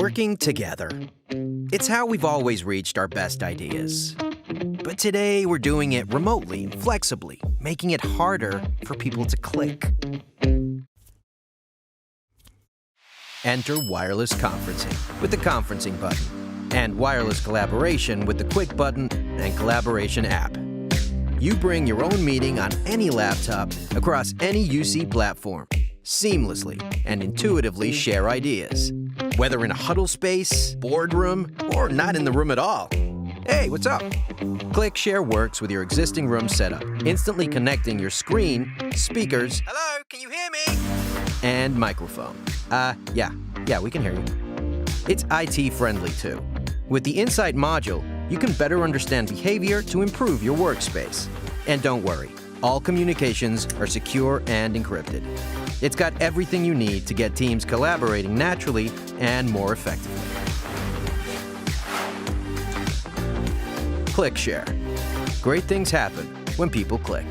Working together. It's how we've always reached our best ideas. But today we're doing it remotely and flexibly, making it harder for people to click. Enter wireless conferencing with the conferencing button, and wireless collaboration with the Quick button and collaboration app. You bring your own meeting on any laptop across any UC platform, seamlessly and intuitively share ideas. Whether in a huddle space, boardroom, or not in the room at all. Hey, what's up? ClickShare works with your existing room setup, instantly connecting your screen, speakers, hello, can you hear me? And microphone. Yeah, we can hear you. It's IT friendly too. With the Insight module, you can better understand behavior to improve your workspace. And don't worry, all communications are secure and encrypted. It's got everything you need to get teams collaborating naturally and more effectively. ClickShare. Great things happen when people click.